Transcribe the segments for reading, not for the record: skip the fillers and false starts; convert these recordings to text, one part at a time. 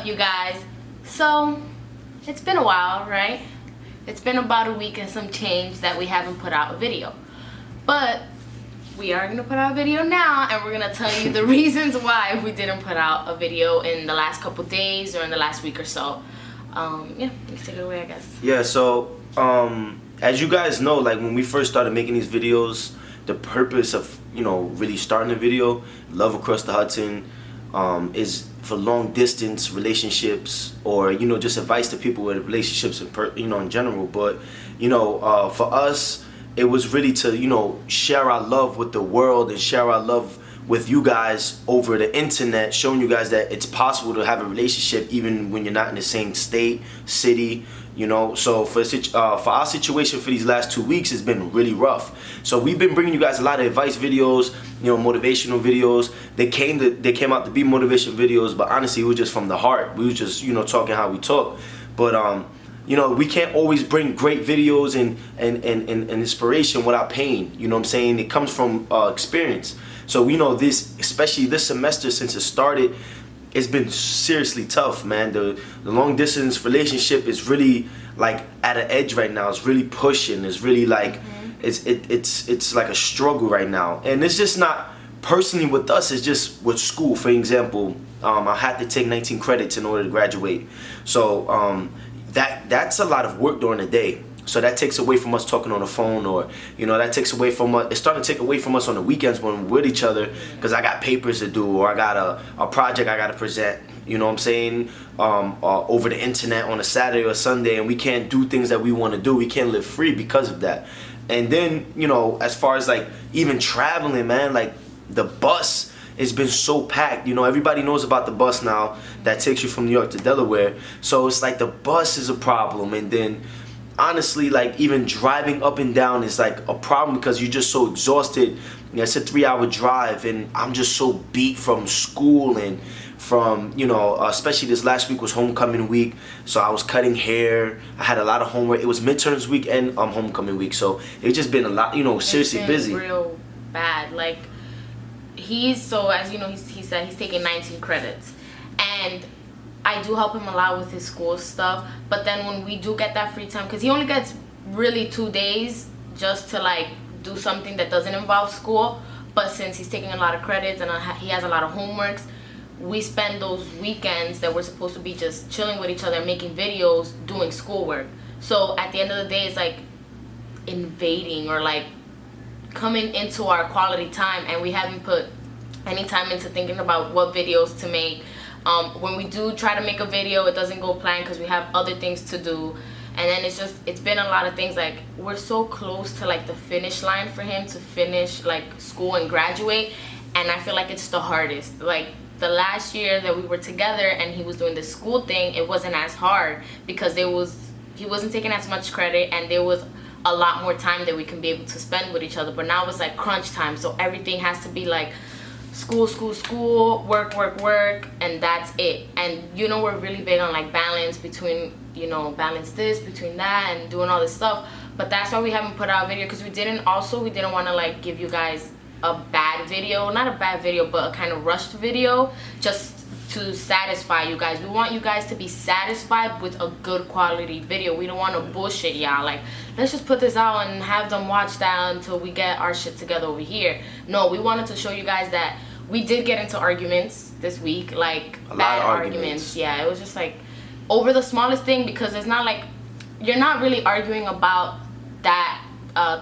up, you guys? So it's been a while, right? It's been about a week and some change that we haven't put out a video, but we are gonna put out a video now, and we're gonna tell you the reasons why we didn't put out a video in the last couple days or in the last week or so. Yeah, let's take it away, I guess. Yeah, so as you guys know, like when we first started making these videos, the purpose of, really starting a video, Love Across the Hudson, is for long distance relationships, or just advice to people with relationships in general. But for us, it was really to share our love with the world and share our love with you guys over the internet, showing you guys that it's possible to have a relationship even when you're not in the same state, city. So for our situation for these last 2 weeks, it's been really rough. So we've been bringing you guys a lot of advice videos, motivational videos. They came out to be motivation videos, but honestly, it was just from the heart. We was just talking how we talk. But we can't always bring great videos and inspiration without pain. You know what I'm saying? It comes from experience. So we know this, especially this semester since it started, it's been seriously tough, man. The long distance relationship is really like at an edge right now. It's really pushing. It's really like it's like a struggle right now. And it's just not personally with us, it's just with school. For example, I had to take 19 credits in order to graduate. So that's a lot of work during the day. So that takes away from us talking on the phone, or that takes away from us. It's starting to take away from us on the weekends when we're with each other, because I got papers to do, or I got a project I got to present. You know what I'm saying? Over the internet on a Saturday or Sunday, and we can't do things that we want to do. We can't live free because of that. And then as far as like even traveling, man, like the bus. It's been so packed. Everybody knows about the bus now that takes you from New York to Delaware. So it's like the bus is a problem. And then honestly, like even driving up and down is like a problem because you're just so exhausted. It's a 3-hour drive, and I'm just so beat from school and from, especially this last week was homecoming week. So I was cutting hair. I had a lot of homework. It was midterms week and homecoming week. So it's just been a lot, seriously busy. Real bad. Like, as you know, he said he's taking 19 credits, and I do help him a lot with his school stuff. But then when we do get that free time, because he only gets really 2 days just to like do something that doesn't involve school, but since he's taking a lot of credits and he has a lot of homeworks, we spend those weekends that we're supposed to be just chilling with each other, making videos, doing schoolwork. So at the end of the day, it's like invading or like coming into our quality time, and we haven't put any time into thinking about what videos to make. When we do try to make a video, it doesn't go planned because we have other things to do. And then it's been a lot of things. Like, we're so close to like the finish line for him to finish like school and graduate, and I feel like it's the hardest. Like the last year that we were together and he was doing the school thing, it wasn't as hard because he wasn't taking as much credit, and there was a lot more time that we can be able to spend with each other. But now it's like crunch time, so everything has to be like school, work, and that's it. And we're really big on like balance between, balance this, between that, and doing all this stuff. But that's why we haven't put out a video, because we didn't want to like give you guys a bad video, not a bad video, but a kind of rushed video, just to satisfy you guys. We want you guys to be satisfied with a good quality video. We don't want to bullshit y'all like, let's just put this out and have them watch that until we get our shit together over here. No, we wanted to show you guys that we did get into arguments this week, like bad arguments. Yeah, it was just like over the smallest thing, because it's not like you're not really arguing about that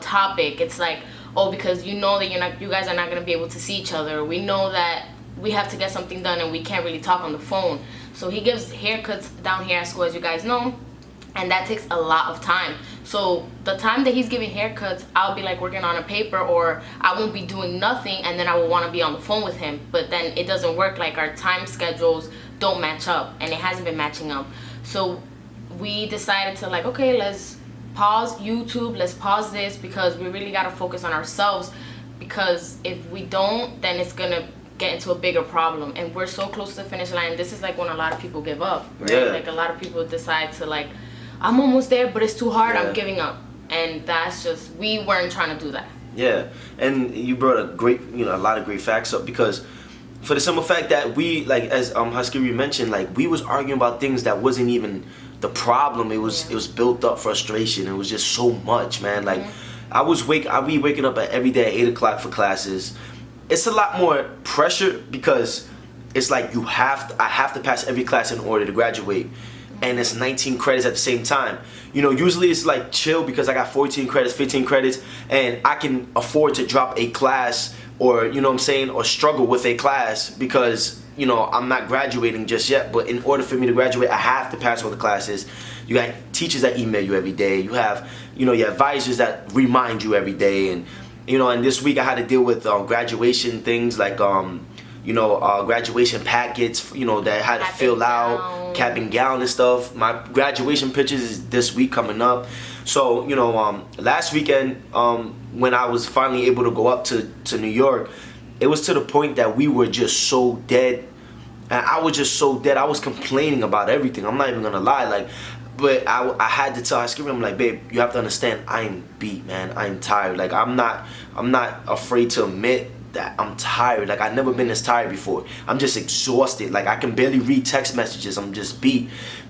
topic. It's like, oh, because you guys are not going to be able to see each other. We know that we have to get something done and we can't really talk on the phone. So he gives haircuts down here at school, as you guys know, and that takes a lot of time. So the time that he's giving haircuts, I'll be like working on a paper, or I won't be doing nothing, and then I will want to be on the phone with him. But then it doesn't work. Like, our time schedules don't match up, and it hasn't been matching up. So we decided to like, okay, let's pause YouTube, let's pause this, because we really got to focus on ourselves, because if we don't, then it's gonna get into a bigger problem. And we're so close to the finish line. This is like when a lot of people give up, right? Yeah. Like a lot of people decide to like, I'm almost there, but it's too hard, I'm giving up. And that's just, we weren't trying to do that. Yeah, and you brought a lot of great facts up, because for the simple fact that we, like, as Huskiri mentioned, like, we was arguing about things that wasn't even the problem. It was built up frustration. It was just so much, man. Like, I be waking up every day at 8 o'clock for classes. It's a lot more pressure because it's like I have to pass every class in order to graduate, and it's 19 credits at the same time. You know, usually it's like chill because I got 14 credits, 15 credits, and I can afford to drop a class, or, you know what I'm saying, or struggle with a class because, you know, I'm not graduating just yet. But in order for me to graduate, I have to pass all the classes. You got teachers that email you every day. You have, you know, your advisors that remind you every day. And, you know, and this week I had to deal with graduation things like, you know, graduation packets, you know, that I had to fill out, cap and gown and stuff. My graduation pictures is this week coming up. So, you know, last weekend, when I was finally able to go up to New York, it was to the point that we were just so dead. And I was just so dead. I was complaining about everything. I'm not even gonna lie. Like, but I had to tell Huskiri, I'm like, babe, you have to understand, I am beat, man. I am tired. Like, I'm not afraid to admit that I'm tired. Like, I've never been this tired before. I'm just exhausted. Like, I can barely read text messages. I'm just beat,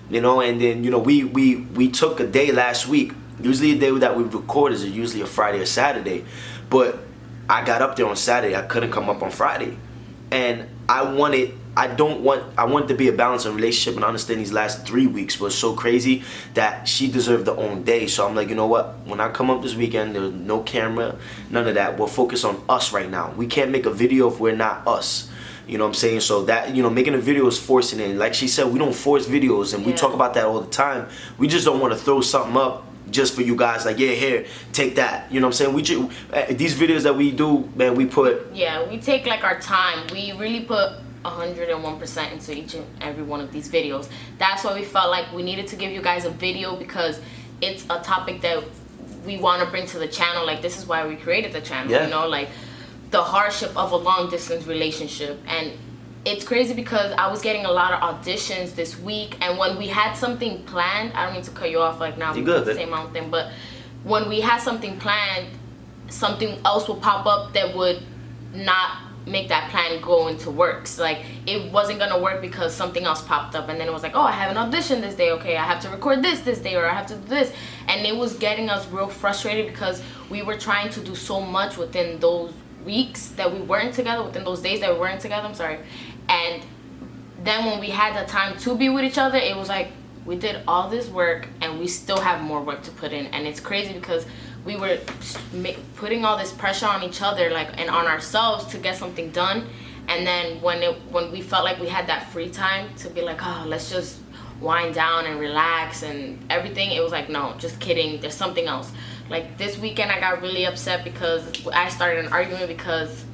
you know. And then, you know, we took a day last week. Usually a day that we record is usually a Friday or Saturday, but I got up there on Saturday. I couldn't come up on Friday, and I wanted to be a balance in relationship, and I understand these last 3 weeks was so crazy that she deserved her own day. So I'm like, you know what? When I come up this weekend, there's no camera, none of that. We'll focus on us right now. We can't make a video if we're not us. You know what I'm saying? So that, you know, making a video is forcing it. Like she said, we don't force videos, and we talk about that all the time. We just don't want to throw something up just for you guys, like, yeah, here, take that. You know what I'm saying? These videos that we do, man, we take like our time. We really put 101% into each and every one of these videos. That's why we felt like we needed to give you guys a video, because it's a topic that we want to bring to the channel. Like, this is why we created the channel, you know, like the hardship of a long distance relationship. And it's crazy because I was getting a lot of auditions this week, and when we had something planned, I don't mean to cut you off, like, now we do the same thing, but when we had something planned, something else will pop up that would not make that plan go into works. Like, it wasn't gonna work because something else popped up, and then it was like, oh, I have an audition this day, okay, I have to record this day, or I have to do this. And it was getting us real frustrated because we were trying to do so much within those weeks that we weren't together, within those days that we weren't together, I'm sorry. And then when we had the time to be with each other, it was like we did all this work and we still have more work to put in. And it's crazy because we were putting all this pressure on each other, like, and on ourselves to get something done. And then when we felt like we had that free time to be like, oh, let's just wind down and relax and everything, it was like, no, just kidding, there's something else. Like, this weekend I got really upset because I started an argument because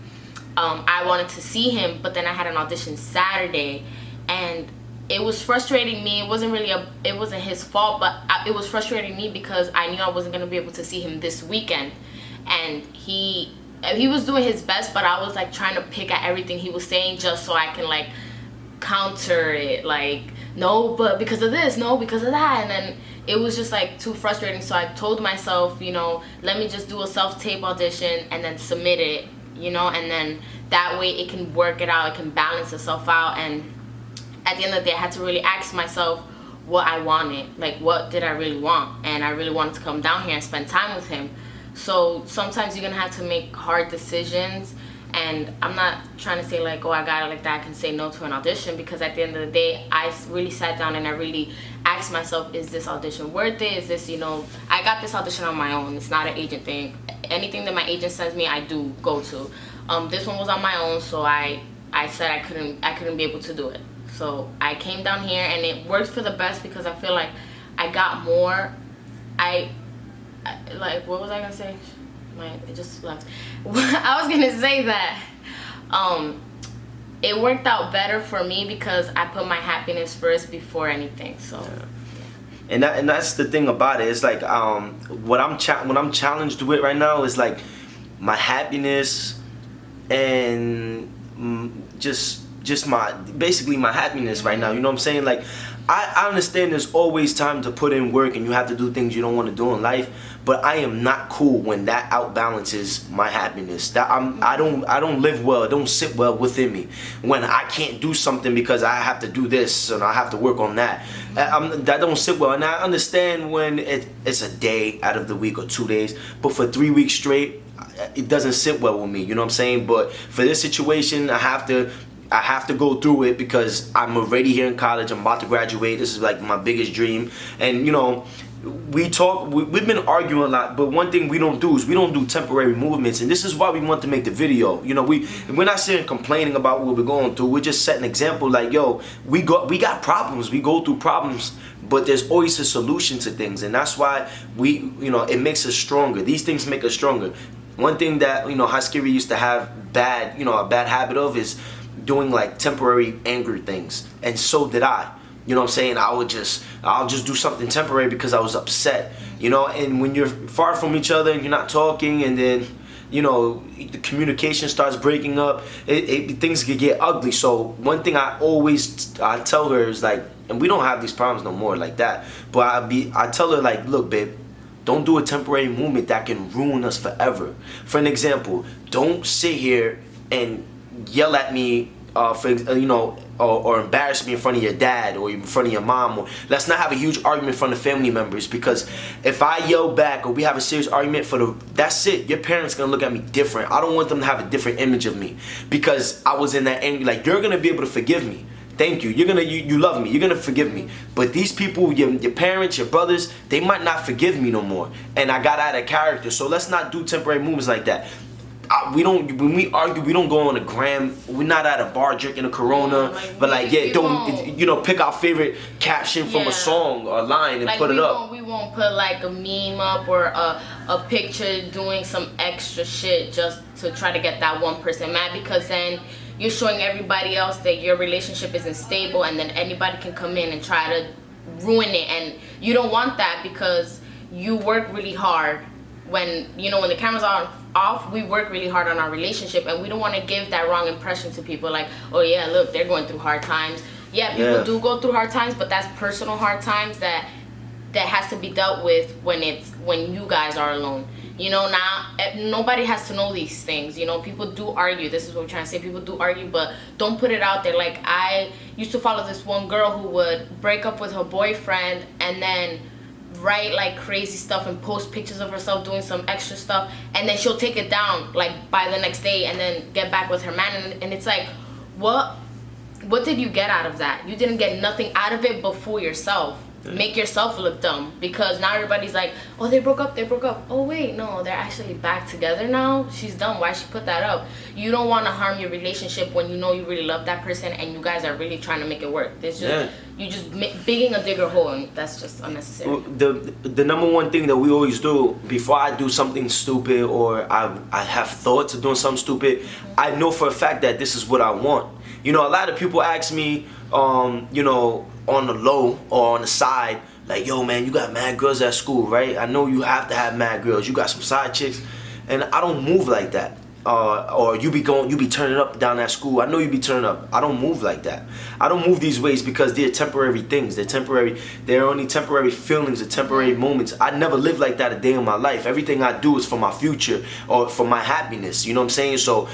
I wanted to see him, but then I had an audition Saturday, and it was frustrating me. It wasn't his fault, but it was frustrating me because I knew I wasn't gonna be able to see him this weekend. And he was doing his best, but I was like trying to pick at everything he was saying just so I can like counter it, like, no, but because of this, no, because of that. And then it was just like too frustrating. So I told myself, you know, let me just do a self-tape audition and then submit it, you know, and then that way it can work it out, it can balance itself out. And at the end of the day, I had to really ask myself what I wanted, like, what did I really want? And I really wanted to come down here and spend time with him. So sometimes you're gonna have to make hard decisions, and I'm not trying to say like, oh, I got it like that, I can say no to an audition, because at the end of the day, I really sat down and I really asked myself, is this audition worth it? Is this, you know, I got this audition on my own, it's not an agent thing. Anything that my agent sends me, I do go to. This one was on my own, so I said I couldn't be able to do it. So I came down here, and it worked for the best because I feel like I got more. Like, what was I gonna say? It just left. I was gonna say that it worked out better for me because I put my happiness first before anything. So yeah. And that's the thing about it. It's like what I'm challenged with right now is like my happiness and just my happiness right now. You know what I'm saying? Like, I understand there's always time to put in work and you have to do things you don't want to do in life, but I am not cool when that outbalances my happiness. That I don't live well, it don't sit well within me when I can't do something because I have to do this and I have to work on that. That don't sit well, and I understand when it's a day out of the week or 2 days, but for 3 weeks straight, it doesn't sit well with me. You know what I'm saying? But for this situation, I have to go through it because I'm already here in college. I'm about to graduate. This is like my biggest dream. And you know, we've been arguing a lot, but one thing we don't do is we don't do temporary movements, and this is why we want to make the video. You know, we're not sitting complaining about what we're going through. We're just setting an example like, yo, we got problems. We go through problems, but there's always a solution to things, and that's why it makes us stronger. These things make us stronger. One thing that, Haskiri used to have a bad habit of is doing like temporary anger things, and so did I. You know what I'm saying? I'll just do something temporary because I was upset. And when you're far from each other and you're not talking, and then the communication starts breaking up, things could get ugly. So one thing I tell her is like, and we don't have these problems no more like that, but I tell her like, look, babe, don't do a temporary movement that can ruin us forever. For an example, don't sit here and yell at me or embarrass me in front of your dad or in front of your mom, or let's not have a huge argument in front of family members, because if I yell back or we have a serious argument that's it, your parents gonna look at me different. I don't want them to have a different image of me because I was in that angry. Like, you're gonna be able to forgive me. Thank you. You love me. You're gonna forgive me. But these people, your parents, your brothers, they might not forgive me no more. And I got out of character. So let's not do temporary movements like that. When we argue, we don't go on the gram. We're not at a bar drinking a Corona. Don't pick our favorite caption from a song or line and put it up. We won't put like a meme up or a picture doing some extra shit just to try to get that one person mad, because then you're showing everybody else that your relationship isn't stable, and then anybody can come in and try to ruin it. And you don't want that, because you work really hard. When the cameras are off, we work really hard on our relationship, and we don't want to give that wrong impression to people, like, oh yeah, look, they're going through hard times. Yeah, people do go through hard times, but that's personal hard times that has to be dealt with when you guys are alone. Now nobody has to know these things. People do argue. This is what we're trying to say. People do argue, but don't put it out there. Like, I used to follow this one girl who would break up with her boyfriend and then write like crazy stuff and post pictures of herself doing some extra stuff, and then she'll take it down like by the next day and then get back with her man, and it's like, what did you get out of that? You didn't get nothing out of it but fool yourself. Make yourself look dumb, because now everybody's like, oh, they broke up. Oh wait, no, they're actually back together now. She's dumb. Why she put that up? You don't want to harm your relationship when you know you really love that person and you guys are really trying to make it work. You just digging a bigger hole, and that's just unnecessary. Well, the number one thing that we always do before I do something stupid, or I have thoughts of doing something stupid, I know for a fact that this is what I want. A lot of people ask me, on the low or on the side, like, yo man, you got mad girls at school, right? I know you have to have mad girls. You got some side chicks, and I don't move like that. Or you be turning up down at school. I know you be turning up. I don't move like that. I don't move these ways because they're temporary things. They're temporary. They're only temporary feelings, they're temporary moments. I never live like that a day in my life. Everything I do is for my future or for my happiness. You know what I'm saying? So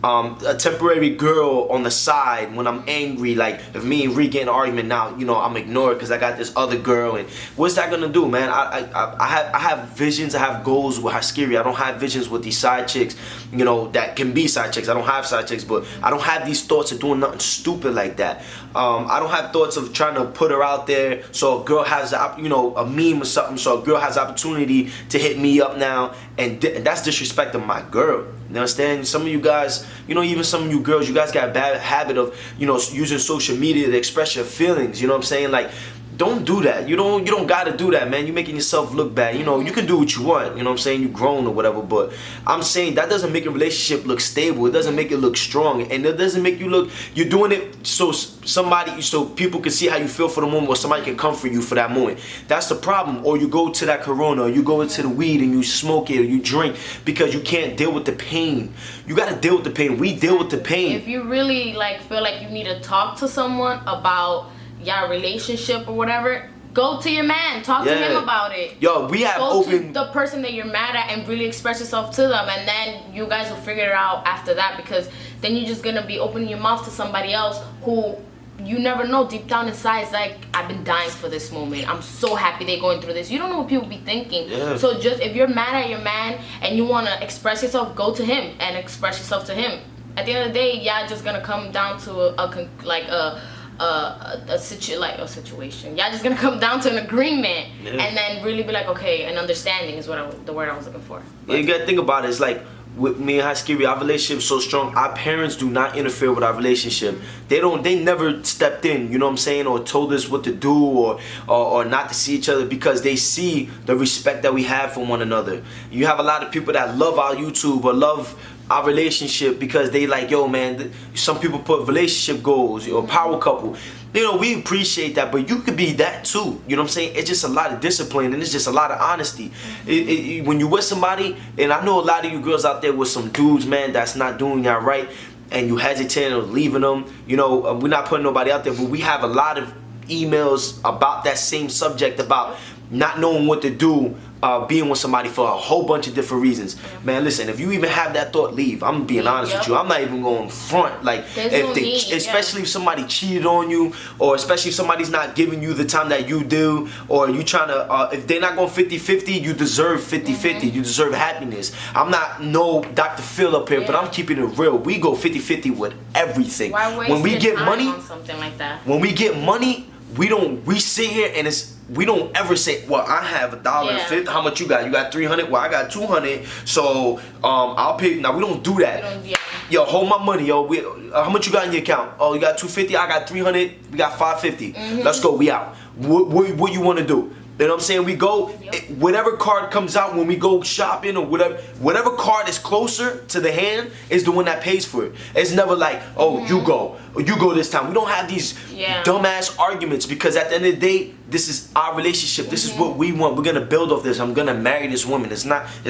a temporary girl on the side when I'm angry, like if me and Ree get in an argument now, I'm ignored because I got this other girl, and what's that gonna do, man? I have visions, I have goals with Haskiri. I don't have visions with these side chicks, that can be side chicks. I don't have side chicks, but I don't have these thoughts of doing nothing stupid like that. I don't have thoughts of trying to put her out there so a girl has a meme or something, so a girl has opportunity to hit me up now, and that's disrespecting my girl. You understand? Some of you guys, even some of you girls, you guys got a bad habit of, using social media to express your feelings. You know what I'm saying? Like, don't do that. You don't gotta do that, man. You're making yourself look bad. You can do what you want. You know what I'm saying? You're grown or whatever, but I'm saying that doesn't make a relationship look stable. It doesn't make it look strong, and it doesn't make you look. You're doing it so people can see how you feel for the moment, or somebody can comfort you for that moment. That's the problem. Or you go to that Corona, or you go into the weed and you smoke it, or you drink because you can't deal with the pain. You gotta deal with the pain. We deal with the pain. If you really feel like you need to talk to someone about your relationship or whatever, go to your man, talk to him about it. Yo, we have go to the person that you're mad at and really express yourself to them, and then you guys will figure it out after that, because then you're just gonna be opening your mouth to somebody else who you never know deep down inside is like, I've been dying for this moment. I'm so happy they're going through this. You don't know what people be thinking. Yeah. So just if you're mad at your man and you want to express yourself, go to him and express yourself to him. At the end of the day, y'all just gonna come down to a situation. Y'all just gonna come down to an agreement, and then really be like, okay, an understanding is the word I was looking for. Yeah, you gotta think about it. It's like with me and High Scary, our relationship is so strong. Our parents do not interfere with our relationship. They never stepped in, you know what I'm saying, or told us what to do or not to see each other, because they see the respect that we have for one another. You have a lot of people that love our YouTube or love our relationship because they like, yo man, some people put relationship goals or power couple. You know, we appreciate that, but you could be that too. You know what I'm saying? It's just a lot of discipline, and it's just a lot of honesty. When you with somebody, and I know a lot of you girls out there with some dudes, man, that's not doing y'all right, and you hesitate on leaving them. You know, we're not putting nobody out there, but we have a lot of emails about that same subject, about not knowing what to do, being with somebody for a whole bunch of different reasons. Man, listen, if you even have that thought, leave. I'm being honest with you. I'm not even going front. Like, especially if somebody cheated on you, or especially if somebody's not giving you the time that you do, or you trying to, if they're not going 50-50, you deserve 50-50. You deserve happiness. I'm not no Dr. Phil up here, but I'm keeping it real. We go 50-50 with everything. Why waste when we your get time money, on something like that? When we get money, we sit here and we don't ever say, well, I have $1.50. How much you got? You got 300? Well, I got 200. So I'll pay. Now we don't do that. Yo, hold my money, yo. How much you got in your account? Oh, you got 250. I got 300. We got 550. Let's go. We out. What you want to do? You know what I'm saying? We go, whatever card comes out when we go shopping or whatever card is closer to the hand is the one that pays for it. It's never like, oh, you go, or you go this time. We don't have these dumbass arguments, because at the end of the day, this is our relationship. This is what we want. We're going to build off this. I'm going to marry this woman. It's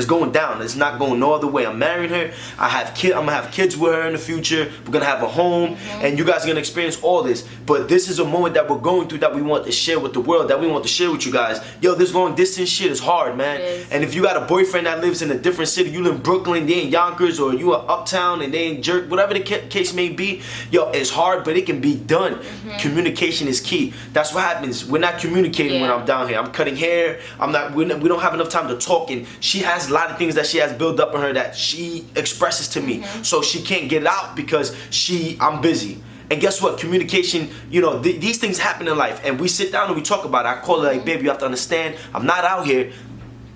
going down. It's not going no other way. I'm marrying her. I'm going to have kids with her in the future. We're going to have a home, and you guys are going to experience all this. But this is a moment that we're going through that we want to share with the world, that we want to share with you guys. Yo, this long distance shit is hard, man. And if you got a boyfriend that lives in a different city, you live in Brooklyn, they in Yonkers, or you are uptown and they in Jerk, whatever the case may be, yo, it's hard, but it can be done. Communication is key. That's what happens. We're not communicating when I'm down here. I'm cutting hair. We don't have enough time to talk, and she has a lot of things that she has built up in her that she expresses to me, so she can't get it out because I'm busy. And guess what? Communication, you know, these things happen in life, and we sit down and we talk about it. I call it like, babe, you have to understand, I'm not out here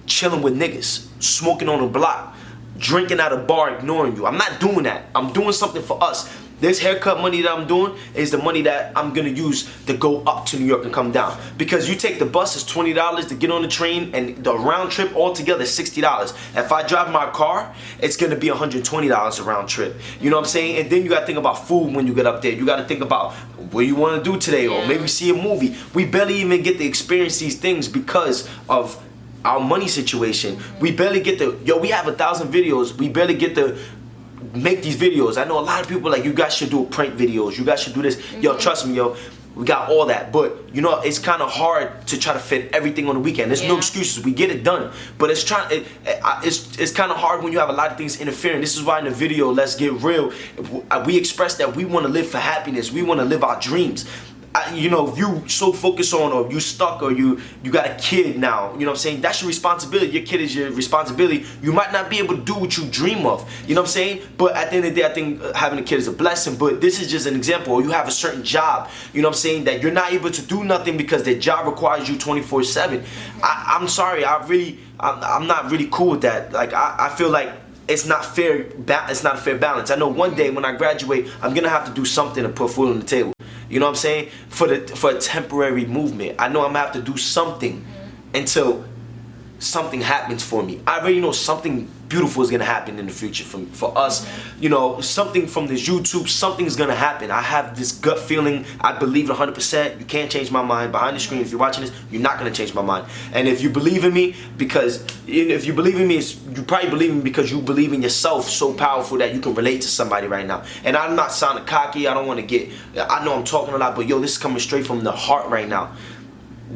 chilling with niggas, smoking on a block, drinking at a bar, ignoring you. I'm not doing that. I'm doing something for us. This haircut money that I'm doing is the money that I'm gonna use to go up to New York and come down. Because you take the bus, it's $20 to get on the train, and the round trip altogether is $60. If I drive my car, it's gonna be $120 a round trip. You know what I'm saying? And then you gotta think about food when you get up there. You gotta think about what you wanna do today, or maybe see a movie. We barely even get to experience these things because of our money situation. We barely get to, we have 1,000 videos. We barely get to make these videos. I know a lot of people like, you guys should do prank videos, you guys should do this. Yo, trust me, yo, we got all that, but you know, it's kind of hard to try to fit everything on the weekend. There's no excuses. We get it done, but it's kind of hard when you have a lot of things interfering. This is why in the video, let's get real, we express that we want to live for happiness. We want to live our dreams. You know, if you so focused on, or you stuck, or you got a kid now, you know what I'm saying, that's your responsibility. Your kid is your responsibility. You might not be able to do what you dream of, you know what I'm saying, but at the end of the day, I think having a kid is a blessing. But this is just an example. Or you have a certain job, you know what I'm saying, that you're not able to do nothing because the job requires you 24/7. I'm sorry, I'm not really cool with that. Like, I feel like it's not fair. It's not a fair balance. I know one day when I graduate, I'm gonna have to do something to put food on the table. You know what I'm saying? For a temporary movement. I know I'm gonna have to do something until something happens for me. I already know something beautiful is gonna happen in the future for us. You know, something from this YouTube, something's gonna happen. I have this gut feeling. I believe it 100%. You can't change my mind. Behind the screen, if you're watching this, you're not gonna change my mind. And if you believe in me, if you believe in me, you probably believe in me because you believe in yourself so powerful that you can relate to somebody right now. And I'm not sounding cocky. I don't want to get. I know I'm talking a lot, but yo, this is coming straight from the heart right now.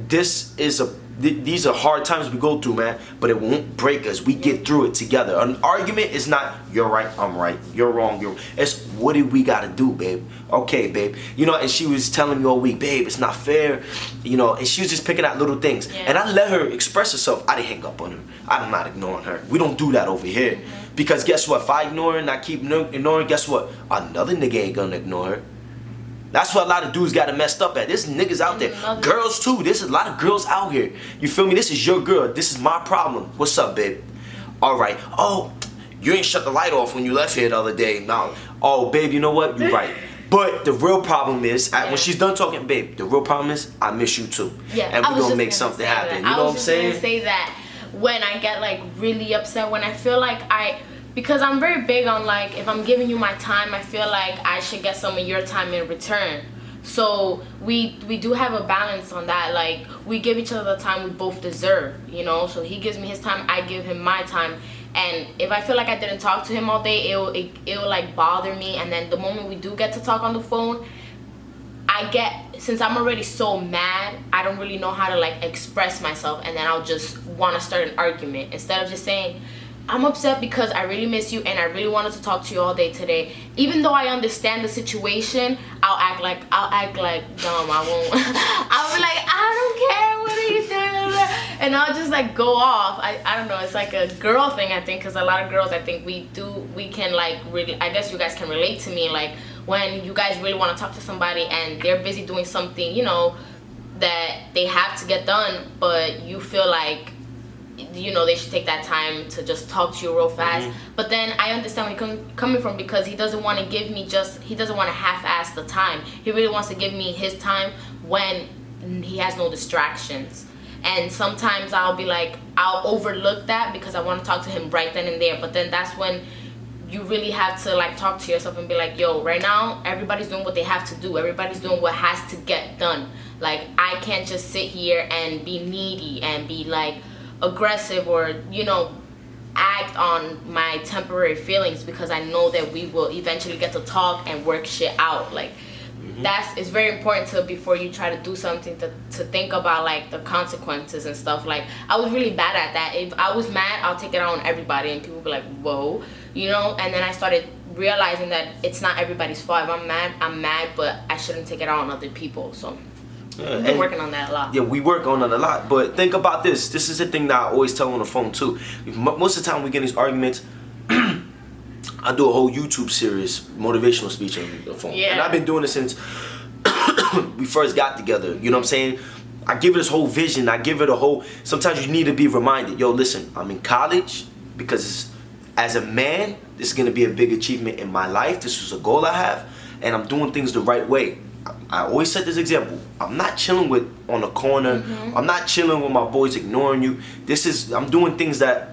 These are hard times we go through, man, but it won't break us. We get through it together. An argument is not you're right, I'm right, you're wrong, it's what do we gotta do, babe? Okay, babe. You know, and she was telling me all week, babe, it's not fair. You know, and she was just picking out little things. Yeah. And I let her express herself. I didn't hang up on her. I'm not ignoring her. We don't do that over here. Because guess what? If I ignore her and I keep ignoring, guess what? Another nigga ain't gonna ignore her. That's what a lot of dudes got it messed up at. There's niggas out there. Girls too. There's a lot of girls out here. You feel me? This is your girl. This is my problem. What's up, babe? Alright. Oh, you ain't shut the light off when you left here the other day. No. Oh, babe, you know what? You're right. But the real problem is, when she's done talking, babe, the real problem is, I miss you too. Yeah, and we're going to make something happen. You know what I'm saying? I was just going to say that when I get like really upset, when I feel like because I'm very big on like, if I'm giving you my time, I feel like I should get some of your time in return. So we do have a balance on that. Like, we give each other the time we both deserve, you know. So he gives me his time, I give him my time. And if I feel like I didn't talk to him all day, it'll like bother me. And then the moment we do get to talk on the phone, since I'm already so mad, I don't really know how to like express myself. And then I'll just want to start an argument instead of just saying, I'm upset because I really miss you and I really wanted to talk to you all day today. Even though I understand the situation, I'll act like dumb. I won't. I'll be like, I don't care. What are you doing? And I'll just like go off. I don't know. It's like a girl thing, I think, because a lot of girls, I think we can like really. I guess you guys can relate to me. Like when you guys really want to talk to somebody and they're busy doing something, you know, that they have to get done, but you feel like, you know, they should take that time to just talk to you real fast. But then I understand where he's coming from, because he doesn't want to give me he doesn't want to half-ass the time. He really wants to give me his time when he has no distractions. And sometimes I'll be like, I'll overlook that because I want to talk to him right then and there. But then that's when you really have to like talk to yourself and be like, yo, right now everybody's doing what they have to do. Everybody's doing what has to get done. Like, I can't just sit here and be needy and be like aggressive or, you know, act on my temporary feelings, because I know that we will eventually get to talk and work shit out. Like, it's very important to, before you try to do something, to think about like the consequences and stuff. Like, I was really bad at that. If I was mad, I'll take it out on everybody and people be like, whoa, you know. And then I started realizing that it's not everybody's fault. If I'm mad, but I shouldn't take it out on other people. So we've been working on that a lot. Yeah, we work on it a lot. But think about this. This is the thing that I always tell on the phone too. Most of the time we get these arguments, I do a whole YouTube series, motivational speech on the phone. Yeah. And I've been doing it since we first got together. You know what I'm saying? I give it this whole vision. I give it a whole... Sometimes you need to be reminded. Yo, listen, I'm in college because as a man, this is going to be a big achievement in my life. This is a goal I have. And I'm doing things the right way. I always set this example. I'm not chilling on the corner. I'm not chilling with my boys ignoring you. I'm doing things that,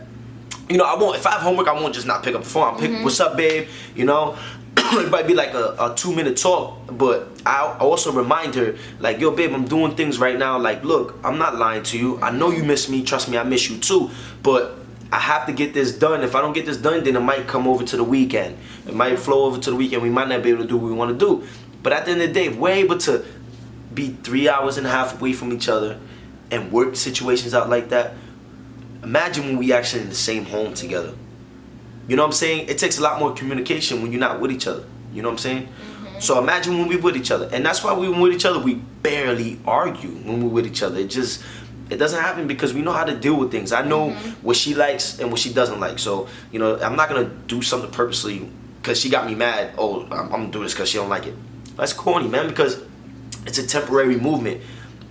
you know, if I have homework, I won't just not pick up the phone. I'll pick, what's up, babe? You know, it might be like a 2-minute talk, but I also remind her, like, yo, babe, I'm doing things right now. Like, look, I'm not lying to you. I know you miss me. Trust me, I miss you too. But I have to get this done. If I don't get this done, then it might come over to the weekend. It might flow over to the weekend. We might not be able to do what we want to do. But at the end of the day, we're able to be 3.5 hours away from each other and work situations out like that. Imagine when we actually in the same home together. You know what I'm saying? It takes a lot more communication when you're not with each other. You know what I'm saying? So imagine when we're with each other. And that's why when we're with each other, we barely argue when we're with each other. It doesn't happen because we know how to deal with things. I know what she likes and what she doesn't like. So, you know, I'm not going to do something purposely because she got me mad. Oh, I'm going to do this because she don't like it. That's corny, man, because it's a temporary movement.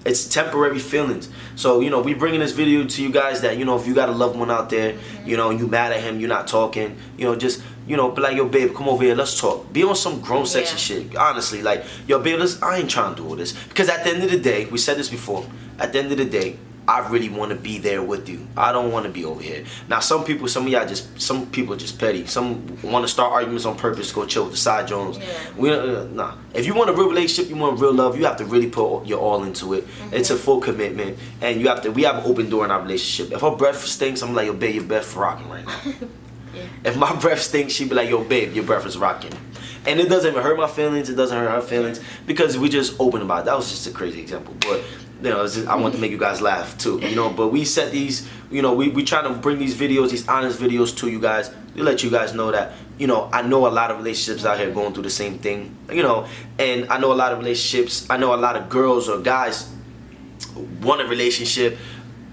It's temporary feelings. So, you know, we bringing this video to you guys that, you know, if you got a loved one out there, you know, you mad at him, you're not talking, you know, just, you know, be like, yo, babe, come over here, let's talk. Be on some grown sexy shit, honestly. Like, yo, babe, I ain't trying to do all this. Because at the end of the day, we said this before, at the end of the day, I really want to be there with you. I don't want to be over here. Now, some people are just petty. Some want to start arguments on purpose to go chill with the side Jones. Yeah. Nah. If you want a real relationship, you want real love, you have to really put your all into it. It's a full commitment, and we have an open door in our relationship. If her breath stinks, I'm like, yo, babe, your breath rocking right now. Yeah. If my breath stinks, she'd be like, yo, babe, your breath is rocking. And it doesn't even hurt my feelings. It doesn't hurt her feelings because we just open about it. That was just a crazy example, but I want to make you guys laugh too, But we set these, we try to bring these videos, these honest videos to you guys to let you guys know that, I know a lot of relationships out here going through the same thing, and I know a lot of relationships. I know a lot of girls or guys want a relationship,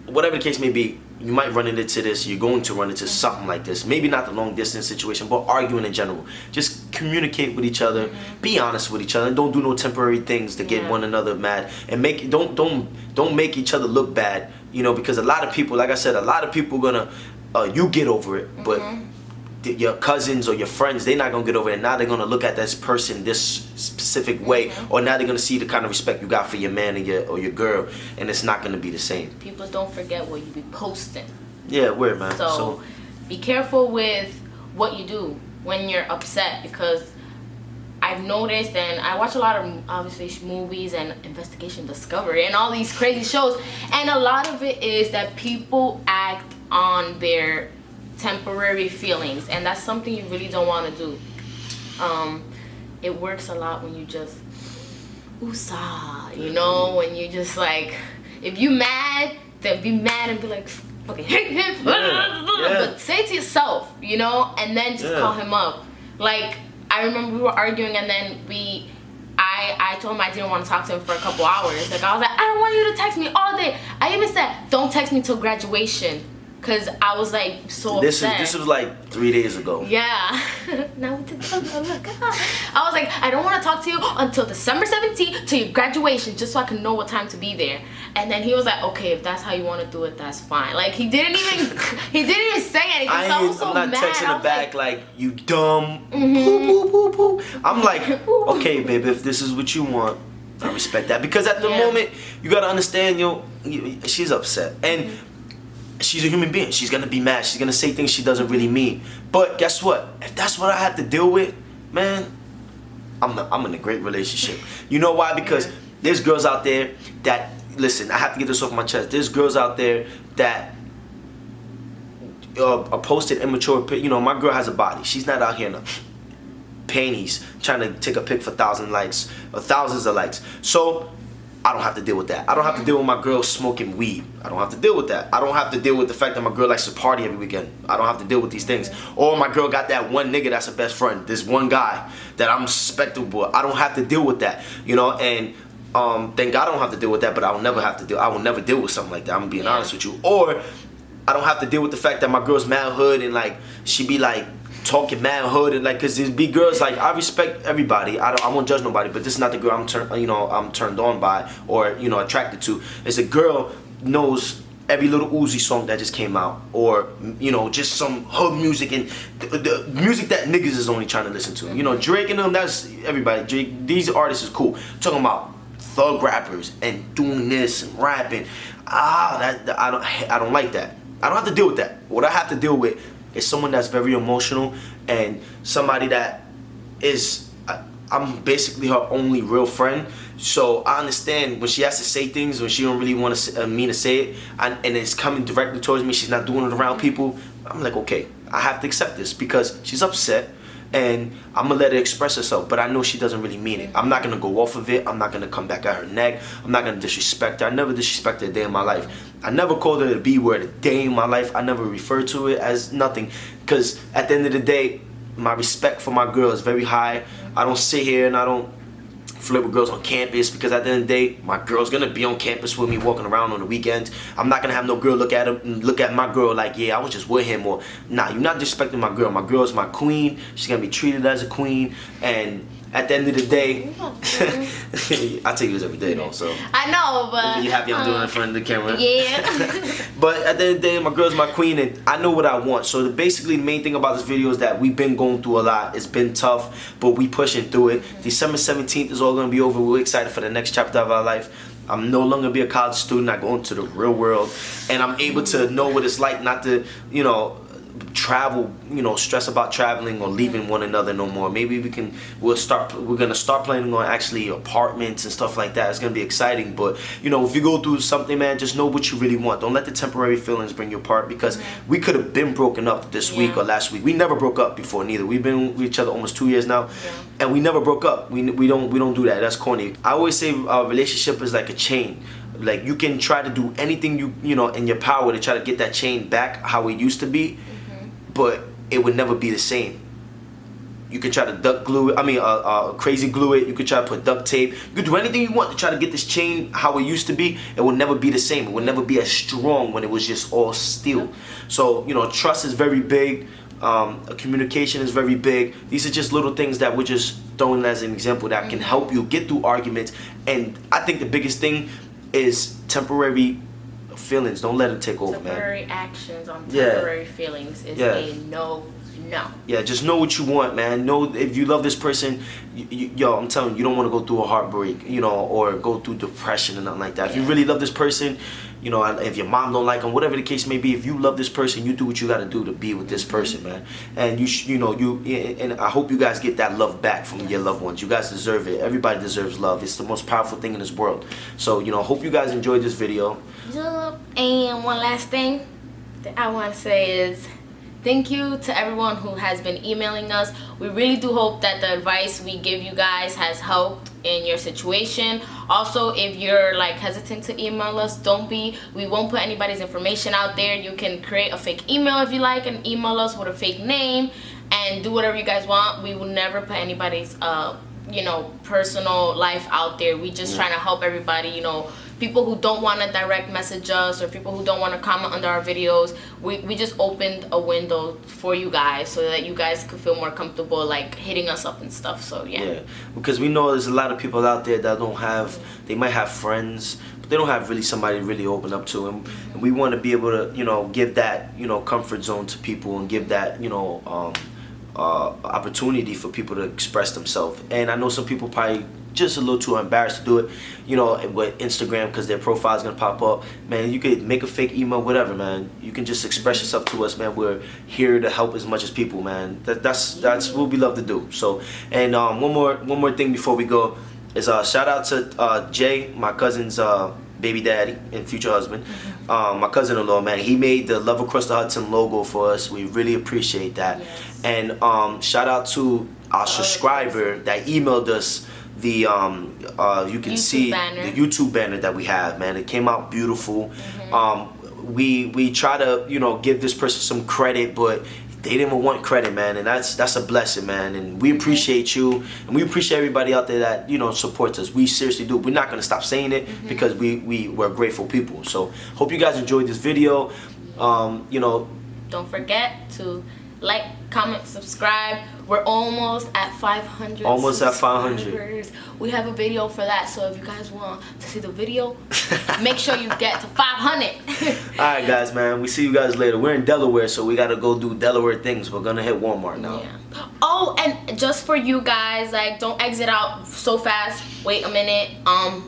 whatever the case may be. You might run into this. You're going to run into something like this. Maybe not the long distance situation, but arguing in general. Just communicate with each other. Be honest with each other. And don't do no temporary things to get one another mad. And don't make each other look bad. Because a lot of people, like I said, a lot of people gonna you get over it, but your cousins or your friends, they're not gonna get over it. Now they're gonna look at this person this specific way, or now they're gonna see the kind of respect you got for your man or your girl, and it's not gonna be the same. People don't forget what you be posting. Yeah, weird, man. So be careful with what you do when you're upset, because I've noticed, and I watch a lot of obviously movies and Investigation Discovery and all these crazy shows, and a lot of it is that people act on their temporary feelings, and that's something you really don't want to do. It works a lot when you just when you just like, if you mad, then be mad and be like, okay, but say it to yourself, and then just call him up. Like, I remember we were arguing, and then I told him I didn't want to talk to him for a couple hours. Like, I was like, I don't want you to text me all day. I even said, don't text me till graduation. Because I was like so upset. This was like 3 days ago. Yeah. Now we did I was like, I don't want to talk to you until December 17th till your graduation, just so I can know what time to be there. And then he was like, okay, if that's how you want to do it, that's fine. Like, he didn't even say anything. I'm not texting him back like, you dumb. Boop. I'm like, okay, babe, if this is what you want, I respect that. Because at the moment, you got to understand, she's upset. And she's a human being. She's gonna be mad. She's gonna say things she doesn't really mean. But guess what? If that's what I have to deal with, man, I'm in a great relationship. You know why? Because there's girls out there that, listen, I have to get this off my chest. There's girls out there that are posted immature. My girl has a body. She's not out here in the panties trying to take a pic for 1,000 likes or thousands of likes. So I don't have to deal with that. I don't have to deal with my girl smoking weed. I don't have to deal with that. I don't have to deal with the fact that my girl likes to party every weekend. I don't have to deal with these things. Or my girl got that one nigga that's her best friend. This one guy that I'm respectable. I don't have to deal with that. And thank God I don't have to deal with that, but I will never deal with something like that. I'm being honest with you. Or I don't have to deal with the fact that my girl's mad hood and like she be like talking mad hood and like, cause there's be girls like, I respect everybody. I won't judge nobody, but this is not the girl I'm turned on by or attracted to. It's a girl knows every little Uzi song that just came out, or just some hood music and the music that niggas is only trying to listen to. Drake and them, that's everybody. Drake, these artists is cool. I'm talking about thug rappers and doing this and rapping. I don't like that. I don't have to deal with that. What I have to deal with is someone that's very emotional and somebody that is, I'm basically her only real friend. So I understand when she has to say things when she don't really want to mean to say it, and it's coming directly towards me. She's not doing it around people. I'm like, okay, I have to accept this because she's upset, and I'm gonna let her express herself. But I know she doesn't really mean it. I'm not gonna go off of it. I'm not gonna come back at her neck. I'm not gonna disrespect her. I never disrespected her a day in my life. I never called her the B word a day in my life. I never referred to it as nothing, because at the end of the day, my respect for my girl is very high. I don't sit here and I don't flirt with girls on campus, because at the end of the day, my girl's gonna be on campus with me walking around on the weekends. I'm not gonna have no girl look at my girl like, yeah, I was just with him, or nah, you're not disrespecting my girl. My girl is my queen. She's gonna be treated as a queen, and at the end of the day, I take this every day though, so. I know, but. You happy I'm doing it in front of the camera? Yeah. But at the end of the day, my girl's my queen and I know what I want. So basically the main thing about this video is that we've been going through a lot. It's been tough, but we pushing through it. December 17th is all gonna be over. We're excited for the next chapter of our life. I'm no longer be a college student. I go into the real world, and I'm able to know what it's like not to, you know, travel, you know, stress about traveling or leaving one another no more. Maybe we're gonna start planning on actually apartments and stuff like that. It's gonna be exciting. But you know, if you go through something, man, just know what you really want. Don't let the temporary feelings bring you apart, because we could have been broken up this week or last week. We never broke up before neither. We've been with each other almost 2 years now, and we never broke up. We don't do that. That's corny. I always say our relationship is like a chain. Like, you can try to do anything you know in your power to try to get that chain back how it used to be, but it would never be the same. You can try to duct glue it, crazy glue it. You could try to put duct tape. You could do anything you want to try to get this chain how it used to be. It will never be the same. It will never be as strong when it was just all steel. So, you know, trust is very big. Communication is very big. These are just little things that we're just throwing as an example that can help you get through arguments. And I think the biggest thing is temporary feelings. Don't let them take over, man. Temporary actions on temporary feelings is a no. Yeah, just know what you want, man. Know if you love this person, yo, I'm telling you, you don't want to go through a heartbreak, you know, or go through depression and nothing like that. If you really love this person, you know, if your mom don't like him, whatever the case may be, if you love this person, you do what you got to do to be with this person, man. And and I hope you guys get that love back from your loved ones. You guys deserve it. Everybody deserves love. It's the most powerful thing in this world. So, you know, hope you guys enjoyed this video. And one last thing that I want to say is thank you to everyone who has been emailing us. We really do hope that the advice we give you guys has helped in your situation. Also, if you're like hesitant to email us, don't be. We won't put anybody's information out there. You can create a fake email if you like and email us with a fake name and do whatever you guys want. We will never put anybody's you know, personal life out there. We just trying to help everybody, you know, people who don't want to direct message us or people who don't want to comment under our videos. We just opened a window for you guys so that you guys could feel more comfortable like hitting us up and stuff. So yeah, because we know there's a lot of people out there that don't have, they might have friends, but they don't have really somebody to really open up to, and we want to be able to, you know, give that, you know, comfort zone to people and give that, you know, opportunity for people to express themselves. And I know some people probably just a little too embarrassed to do it, you know, with Instagram, because their profile is gonna pop up. Man, you could make a fake email, whatever, man. You can just express yourself to us, man. We're here to help as much as people, man. That's what we love to do. So, and one more thing before we go is shout out to Jay, my cousin's baby daddy and future husband, my cousin-in-law, man. He made the Love Across the Hudson logo for us. We really appreciate that. And shout out to our subscriber that emailed us the you can YouTube see banner. the YouTube banner that we have, man. It came out beautiful. We try to, you know, give this person some credit, but they didn't even want credit, man, and that's a blessing, man. And we appreciate you, and we appreciate everybody out there that, you know, supports us. We seriously do. We're not gonna stop saying it because we're grateful people. So hope you guys enjoyed this video. You know, don't forget to like, comment, subscribe. We're almost at 500 almost at subscribers. 500. We have a video for that, so if you guys want to see the video, make sure you get to 500. Alright guys, man, we see you guys later. We're in Delaware, so we gotta go do Delaware things. We're gonna hit Walmart now. Oh, and just for you guys, like, don't exit out so fast. Wait a minute.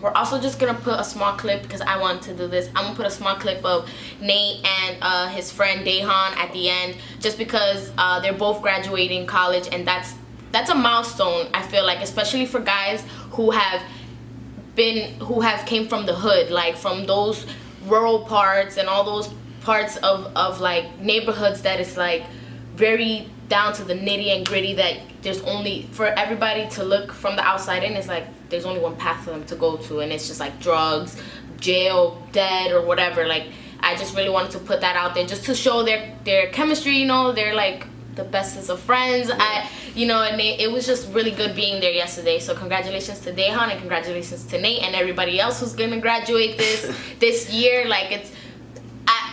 We're also just gonna put a small clip, because I want to do this. I'm gonna put a small clip of Nate and his friend Dehan at the end, just because they're both graduating college, and that's a milestone, I feel like, especially for guys who came from the hood, like from those rural parts and all those parts of like neighborhoods that is like very down to the nitty and gritty, that there's only, for everybody to look from the outside in, it's like there's only one path for them to go to, and it's just like drugs, jail, dead, or whatever. Like, I just really wanted to put that out there just to show their chemistry, you know. They're like the bestest of friends. You know, and it was just really good being there yesterday. So congratulations to Dehan, and congratulations to Nate and everybody else who's gonna graduate this year. Like, it's,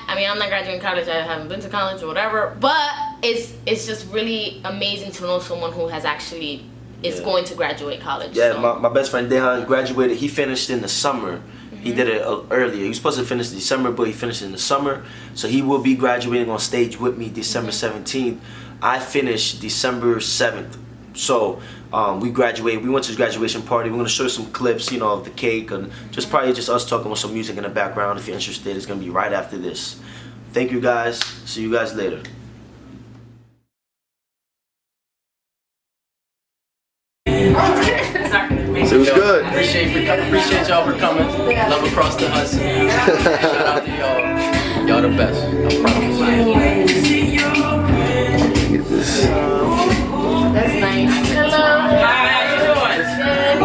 I mean, I'm not graduating college. I haven't been to college or whatever, but it's just really amazing to know someone who has actually is going to graduate college. Yeah, so. my best friend Dehan graduated. He finished in the summer. He did it earlier. He was supposed to finish in December, but he finished in the summer. So he will be graduating on stage with me December 17th. I finished December 7th. So we graduated. We went to his graduation party. We're gonna show you some clips, you know, of the cake, and just probably just us talking with some music in the background. If you're interested, it's gonna be right after this. Thank you guys. See you guys later. So it was good. Appreciate y'all for coming. Love across the Hudson. Shout out to y'all. Y'all the best. I'm proud of you. Get this. That's nice. Hello.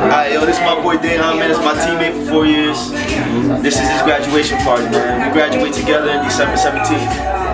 Alright, yo, this is my boy Dehan, man. It's my teammate for 4 years. This is his graduation party, man. We graduate together on December 17th.